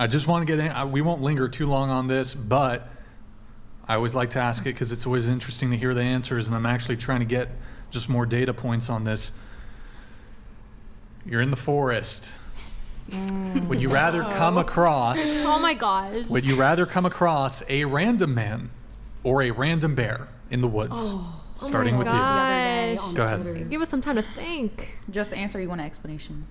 I just want to get in. We won't linger too long on this, but I always like to ask it because it's always interesting to hear the answers, and I'm actually trying to get just more data points on this. You're in the forest. Would you rather come across... Oh my gosh. Would you rather come across a random man or a random bear in the woods? Starting with you. Go ahead. Give us some time to think. Just answer, you want an explanation?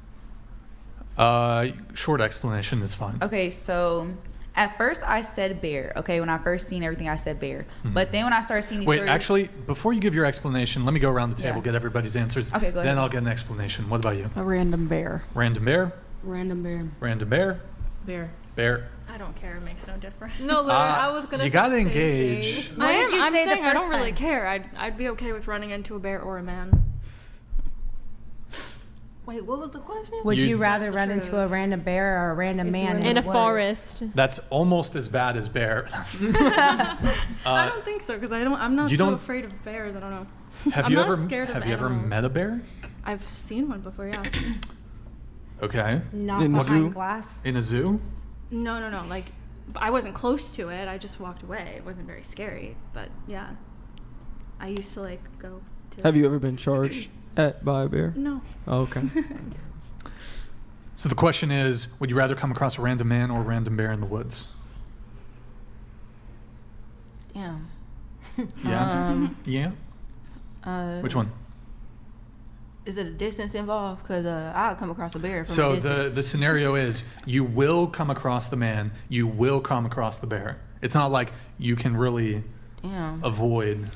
Short explanation is fine. Okay, so at first I said bear. Okay, when I first seen everything, I said bear. But then when I started seeing these stories... Actually, before you give your explanation, let me go around the table, Yeah. get everybody's answers. Okay, go ahead. Then I'll get an explanation. What about you? A random bear. Random bear? Random bear. Random bear? Bear. Bear. I don't care. It makes no difference. No, literally, I was gonna. You gotta engage. I'm saying I don't really time? care. I'd be okay with running into a bear or a man. Wait, what was the question? Would You- you rather What's the run into a truth? random bear or a random If you man were In a the woods? forest. That's almost as bad as bear. I don't think so because I'm not you so don't- afraid of bears. I don't know. Have I'm you not ever scared of have you ever animals. met a bear? I've seen one before. Yeah. Okay. Not In the behind zoo? glass. In a zoo? No. Like, I wasn't close to it. I just walked away. It wasn't very scary. But yeah, I used to like go to. Have you ever been charged by a bear? No. Oh, okay. So the question is, would you rather come across a random man or a random bear in the woods? Yeah. Yeah. Yeah. Which Which one? Is it a distance involved? Because I'll come across a bear from So a distance. the scenario is you will come across the man, you will come across the bear. It's not like you can really Yeah. avoid.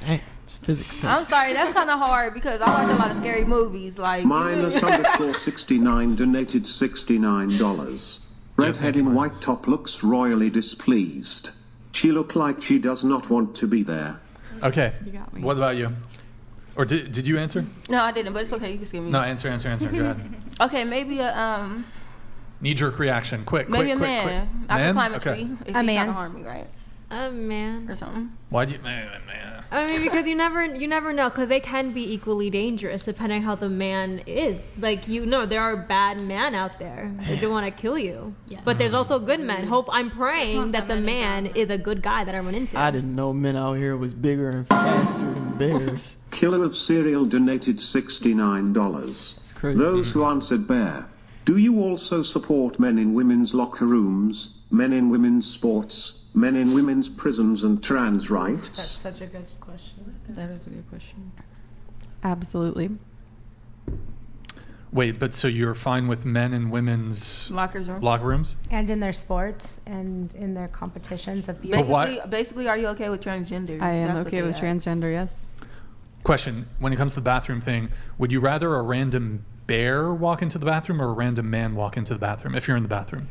Damn, it's physics test. I'm sorry, that's kind of hard because I watch a lot of scary movies. Like Minus underscore 69 donated $69. Redhead in white top looks royally displeased. She look like she does not want to be there. Okay. You got me. What about you? Or did you answer? No, I didn't, but it's okay. You can skip me. No, answer. Go ahead. Okay, maybe a Knee-jerk reaction. Quick. maybe quick, a quick, man. quick. I Man? could climb a Okay. tree if A he's trying man. to harm me, right? A man. Or something. Why do you? I mean, because you never know, because they can be equally dangerous depending how the man is. Like, there are bad men out there that do want to kill you. Yes. But there's also good men. I'm praying not that that the many man bad. is a good guy that I run into. I didn't know men out here was bigger and faster than bears. Killer of Cereal donated $69. It's crazy. Those who answered bear. Do you also support men in women's locker rooms, men in women's sports, men in women's prisons and trans rights? Such a good question. That is a good question. Absolutely. Wait, but so you're fine with men and women's Locker rooms? And in their sports and in their competitions of beauty. But why- Basically, are you okay with transgender? I am That's what okay they with asked. transgender, yes. Question: when it comes to the bathroom thing, would you rather a random bear walk into the bathroom or a random man walk into the bathroom if you're in the bathroom?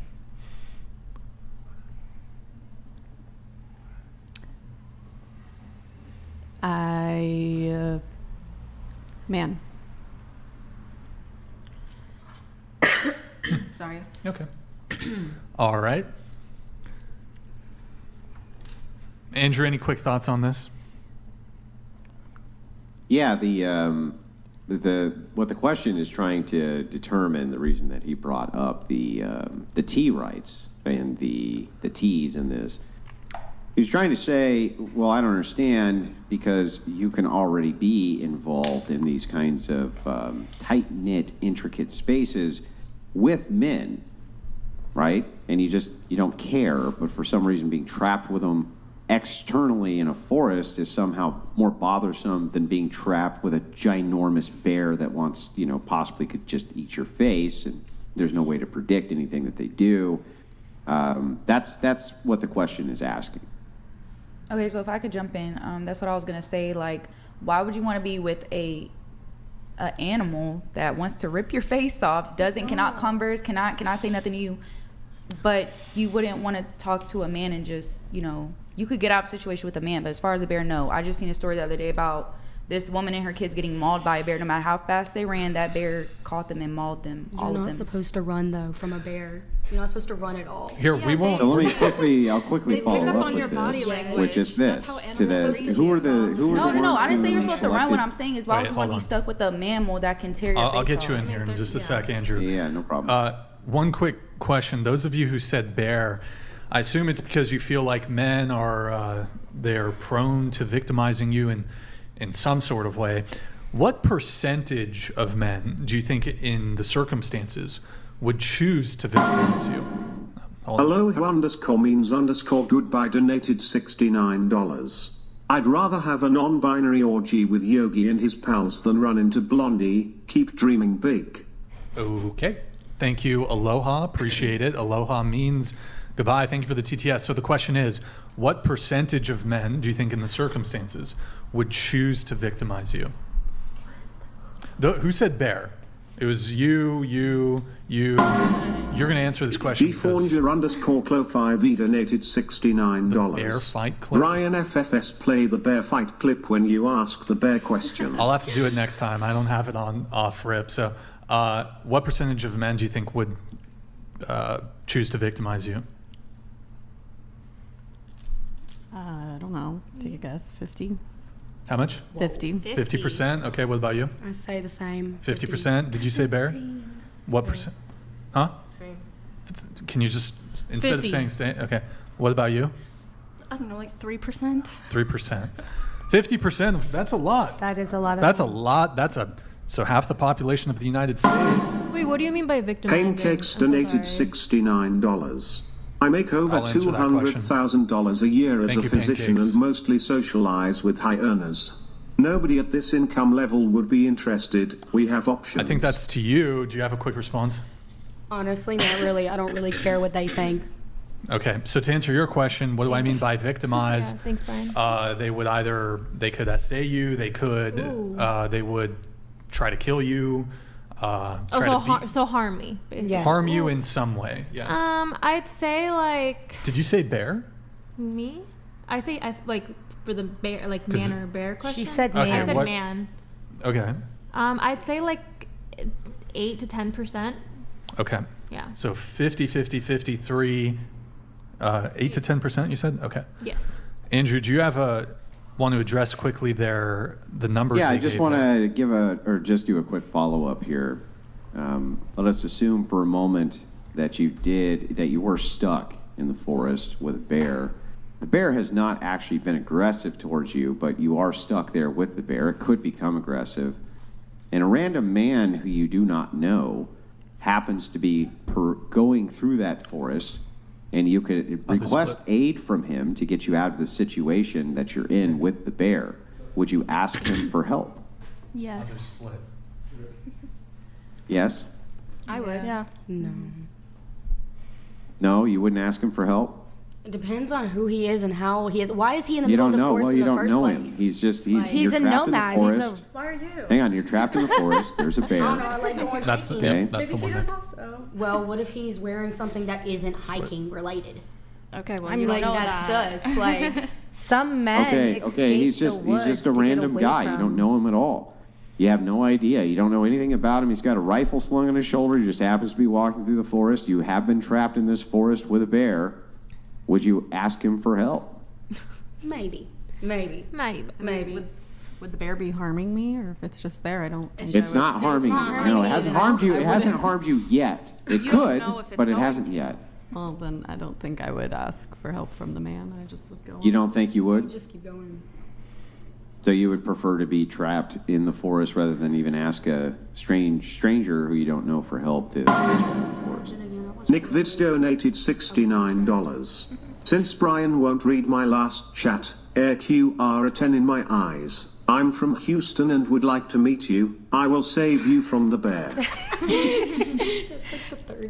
Man. Sorry. Okay. All right. Andrew, any quick thoughts on this? Yeah, what the question is trying to determine, the reason that he brought up the T rights and the T's in this, he was trying to say, well, I don't understand, because you can already be involved in these kinds of tight-knit, intricate spaces with men, right? And you don't care, but for some reason being trapped with them externally in a forest is somehow more bothersome than being trapped with a ginormous bear that wants, possibly could just eat your face, and there's no way to predict anything that they do. That's what the question is asking. Okay, so if I could jump in, that's what I was gonna say. Like, why would you want to be with a animal that wants to rip your face off, cannot converse, cannot say nothing to you, but you wouldn't want to talk to a man and just, you could get out of a situation with a man, but as far as a bear, no. I just seen a story the other day about this woman and her kids getting mauled by a bear. No matter how fast they ran, that bear caught them and mauled them, all You're of not them. supposed to run though from a bear. You're not supposed to run at all. Here, Yeah, we won't. So I'll quickly They follow pick up up on your with body this, language. which is That's this. how To the animals who are the respond. who are No, the no, ones I didn't say who you're supposed to run. selected- What I'm saying is, why Wait, would you want to hold be on. stuck with a mammal that can tear your face I'll get you off? in here in just a Yeah. sec, Andrew. Yeah, no problem. One quick question. Those of you who said bear, I assume it's because you feel like men are they're prone to victimizing you in some sort of way. What percentage of men do you think in the circumstances would choose to victimize you? Hold on. Aloha means _goodbye donated $69. I'd rather have a non-binary orgy with Yogi and his pals than run into Blondie. Keep dreaming big. Okay. Thank you. Aloha. Appreciate it. Aloha means goodbye. Thank you for the TTS. So the question is, what percentage of men do you think in the circumstances would choose to victimize you? Who said bear? It was you. You're going to answer this question. because- Defornger_Clo5E donated $69. The bear fight clip? Ryan FFS play the bear fight clip when you ask the bear question. I'll have to do it next time. I don't have it on off rip. So, what percentage of men do you think would choose to victimize you? I don't know. Take a guess. 50? How much? 50. 50%. Okay. What about you? I say the same. 50%. Did you say bear? What percent? Huh? Same. Can you just instead 50. of saying stay? Okay. What about you? I don't know, like 3%. 3%. 50%. That's a lot. That is a lot of. That's a lot. So half the population of the United States. Wait, what do you mean by victimizing? Pancakes I'm so donated sorry. $69. I make over I'll answer that $200,000 a year as Thank a you, physician Pancakes. and mostly socialize with high earners. Nobody at this income level would be interested. We have options. I think that's to you. Do you have a quick response? Honestly, not really. I don't really care what they think. Okay. So to answer your question, what do I mean by victimize? Yeah, thanks, Brian. They could essay you. They could. Ooh. They would try to kill you. Oh, Try to so harm me, basically. Yes. harm you in some way. Yes. I'd say like Did you say bear? me. I say like for the bear, like 'Cause man or bear question. She said Okay, I man. said what- man. Okay. I'd say like 8 to 10%. Okay. Yeah. So 50, 50, 53, 8 to 10%, you said? Okay. Yes. Andrew, do you want to address quickly the numbers? Yeah, I they just gave want there? to just do a quick follow-up here. Let us assume for a moment that you were stuck in the forest with a bear. The bear has not actually been aggressive towards you, but you are stuck there with the bear. It could become aggressive. And a random man who you do not know happens to be going through that forest, and you could request aid from him to get you out of the situation that you're in with the bear. Would you ask him for help? Yes. Yes? I would, yeah. No. No, you wouldn't ask him for help? It depends on who he is and how he is. Why is he in the You middle don't of the know. forest Well, in you the don't first know place? him. He's you're a trapped nomad. in the He's forest. a. Why are you? Hang on, you're trapped in the forest. There's a I don't know. bear. I like going That's the, hiking. Okay. yep, that's the Maybe one. he there. does also. Well, what if he's wearing something that isn't hiking related? Okay, well, I'm you like, don't know that's that. sus. Like, Some men. Okay, escape he's the just woods a to get random away guy. You from- don't know him at all. You have no idea. You don't know anything about him. He's got a rifle slung on his shoulder. He just happens to be walking through the forest. You have been trapped in this forest with a bear. Would you ask him for help? maybe. Maybe. Would the bear be harming me, or if it's just there, I don't think It's I would. not harming not you. harming No, it me hasn't at all. harmed you. I It hasn't wouldn't. harmed you yet. It You don't could, know if it's but it going hasn't to. yet. Well, then I don't think I would ask for help from the man. I just would go You on. don't think you would? Just keep going. So you would prefer to be trapped in the forest rather than even ask a stranger who you don't know for help to get you out of the forest? Nick Vids donated $69. Since Brian won't read my last chat, AirQ are a 10 in my eyes. I'm from Houston and would like to meet you. I will save you from the bear.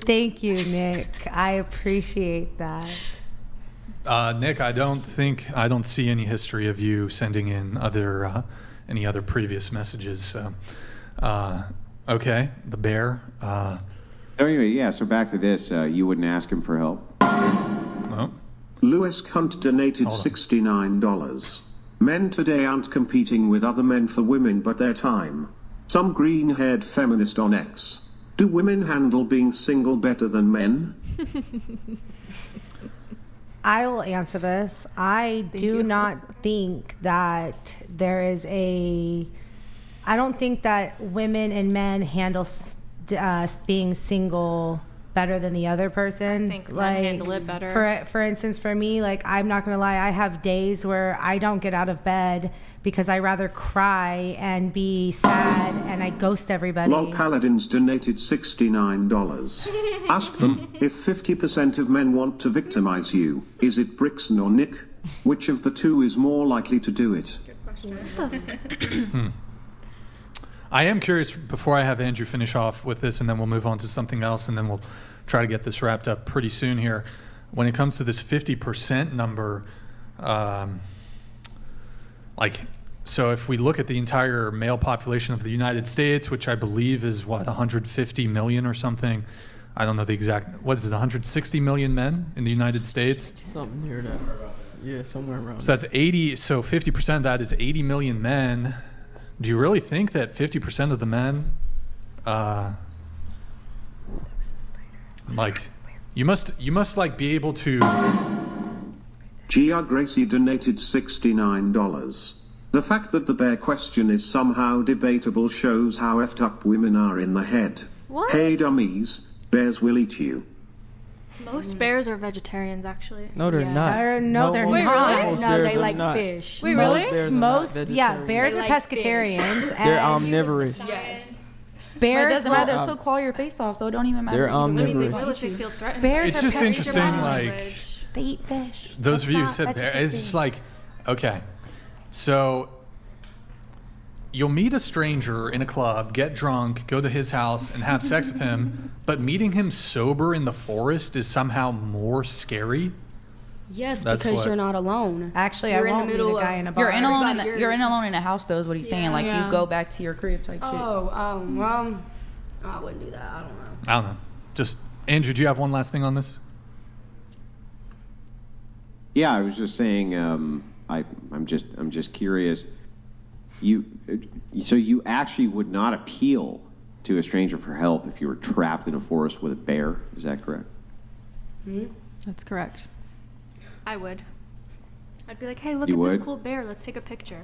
Thank you, Nick. I appreciate that. Nick, I don't see any history of you sending in any other previous messages. So, okay, the bear. Anyway, yeah, so back to this. You wouldn't ask him for help? Oh, Lewis Hunt donated Hold on. $69. Men today aren't competing with other men for women but their time. Some green-haired feminist on X. Do women handle being single better than men? I will answer this. I do not think that there is a. I don't think that women and men handle being single better than the other person. I think men handle it better. For instance, for me, like, I'm not gonna lie, I have days where I don't get out of bed because I rather cry and be sad and I ghost everybody. Lol Paladins donated $69. Ask them, if 50% of men want to victimize you, is it Brixton or Nick? Which of the two is more likely to do it? I am curious, before I have Andrew finish off with this, and then we'll move on to something else, and then we'll try to get this wrapped up pretty soon here. When it comes to this 50% number, so if we look at the entire male population of the United States, which I believe is, 150 million or something. I don't know the exact, what is it, 160 million men in the United States? Something near that. Yeah, somewhere around. So that's 80, so 50% of that is 80 million men. Do you really think that 50% of the men, you must like be able to... Gia Gracie donated $69. The fact that the bear question is somehow debatable shows how effed up women are in the head. What? Hey dummies, bears will eat you. Most bears are vegetarians, actually. No, they're not. They're Wait, not. really? Most No, bears they are like not. fish. Wait, Most really? bears are not vegetarian. Bears They are like pescatarians. They're and omnivorous. Yes. But it bears doesn't will- matter. They'll still claw your face off, so it don't even matter. They're either way. omnivorous. Why would they feel threatened? Bears It's are just pes- interesting, like, They eat fish. those That's of you who not said bear, it's just vegetarian. like, okay, so you'll meet a stranger in a club, get drunk, go to his house and have sex with him, but meeting him sober in the forest is somehow more scary. Yes, That's because what- you're not alone. Actually, You're I in the won't middle meet a of- guy in a bar. You're in alone. Everybody, You're in alone in a house, though. Is what he's saying. Like Yeah. you go back to your crib type shit. Well, I wouldn't do that. I don't know. I don't know. Just, Andrew, do you have one last thing on this? Yeah, I was just saying. I'm just curious. So you actually would not appeal to a stranger for help if you were trapped in a forest with a bear? Is that correct? That's correct. I would. I'd be like, hey, look You at this would? cool bear. Let's take a picture.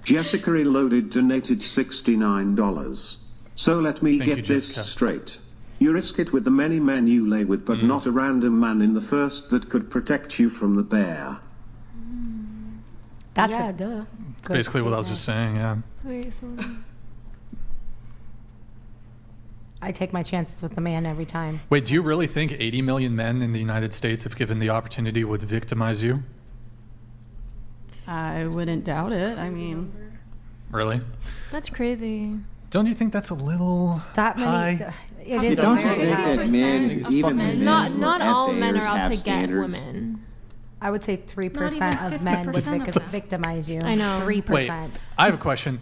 Jessica Reloaded donated $69. So let me Thank you, get this Jessica. straight. You risk it with the many men you lay with, but not a random man in the first that could protect you from the bear. That's yeah, a duh. It's basically what I was just saying, yeah. Wait, so I take my chances with the man every time. Wait, do you really think 80 million men in the United States, if given the opportunity, would victimize you? I wouldn't doubt it. I mean, Really? that's crazy. Don't you think that's a little That many. high? It is a Don't you very think high. that men, even the men Not who are all men are essayers, out have to standards? get women. I would say 3% Not of even men would 50% of them. victimize you. I know. 3%. Wait, I have a question.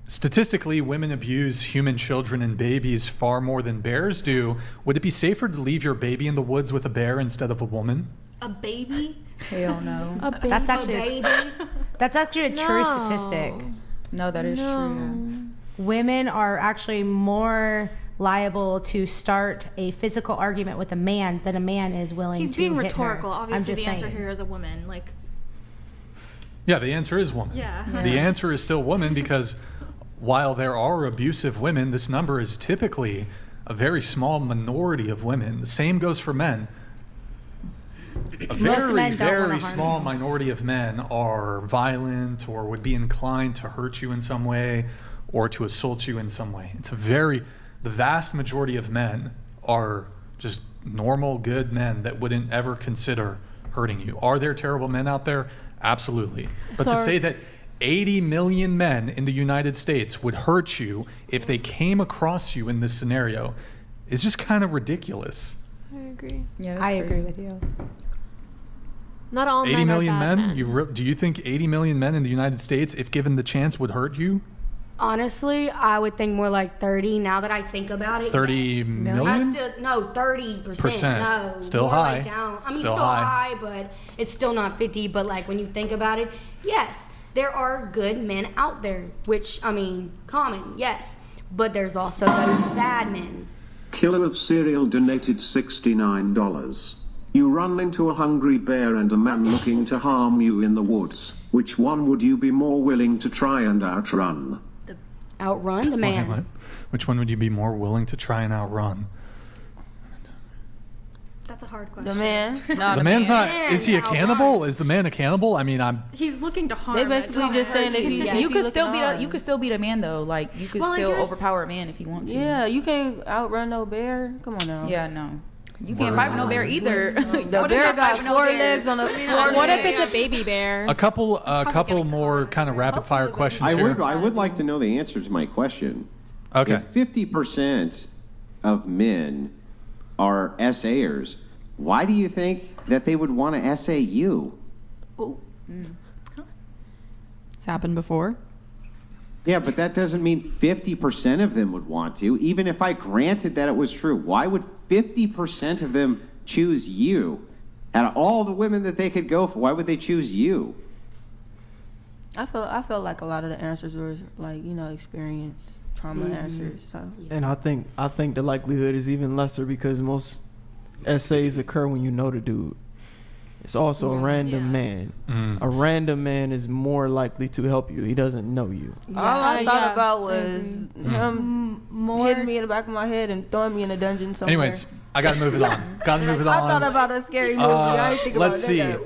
Statistically, women abuse human children and babies far more than bears do. Would it be safer to leave your baby in the woods with a bear instead of a woman? A baby? Hell no. A baby. That's actually that's actually a true No. statistic. No, that is No. true. Women are actually more liable to start a physical argument with a man than a man is willing He's to being hit rhetorical. her. Obviously, I'm the just answer saying. here is a woman. Like, Yeah, the answer is woman. Yeah. The answer is still woman because while there are abusive women, this number is typically a very small minority of women. The same goes for men. A very, men don't wanna very harm small you. minority of men are violent or would be inclined to hurt you in some way or to assault you in some way. The vast majority of men are just normal, good men that wouldn't ever consider hurting you. Are there terrible men out there? Absolutely. But to So- say that 80 million men in the United States would hurt you if they came across you in this scenario is just kind of ridiculous. I agree. Yeah, that's I crazy. agree with you. Not all 80 men million are bad men? men. Do you think 80 million men in the United States, if given the chance, would hurt you? Honestly, I would think more like 30. Now that I think about it, 30 yes. million? I still no 30%. No, Still more high. Like down. I mean, Still still high. high, but it's still not 50. But like when you think about it, yes, there are good men out there. Which I mean, common, yes, but there's also those bad men. Killer of Cereal donated $69. You run into a hungry bear and a man looking to harm you in the woods. Which one would you be more willing to try and outrun? Outrun the man. What? Which one would you be more willing to try and outrun? That's a hard question. The man. The man's not. Is he a cannibal? Is the man a cannibal? I mean, He's looking to harm. They basically just saying if you You could still beat you could still beat a man though. Like you could Well, like, still you're overpower a man if you want to. Yeah, you can't outrun no bear. Come on now. Yeah, no. You can't fight with no bear either. The bear got 4 legs on the floor. What if it's a baby bear? a couple more kind of rapid fire questions I here. would like to know the answer to my question. Okay. If 50% of men are SAers, why do you think that they would want to essay you? It's happened before. Yeah, but that doesn't mean 50% of them would want to. Even if I granted that it was true, why would 50% of them choose you? Out of all the women that they could go for, why would they choose you? I felt like a lot of the answers were like, experience, trauma answers. So And I think the likelihood is even lesser because most essays occur when you know the dude. It's also a random man. A random man is more likely to help you. He doesn't know you. all I thought about was him hitting me in the back of my head and throwing me in a dungeon somewhere. Anyways, I gotta move it on. I thought about a scary movie. I didn't think about Let's see. that.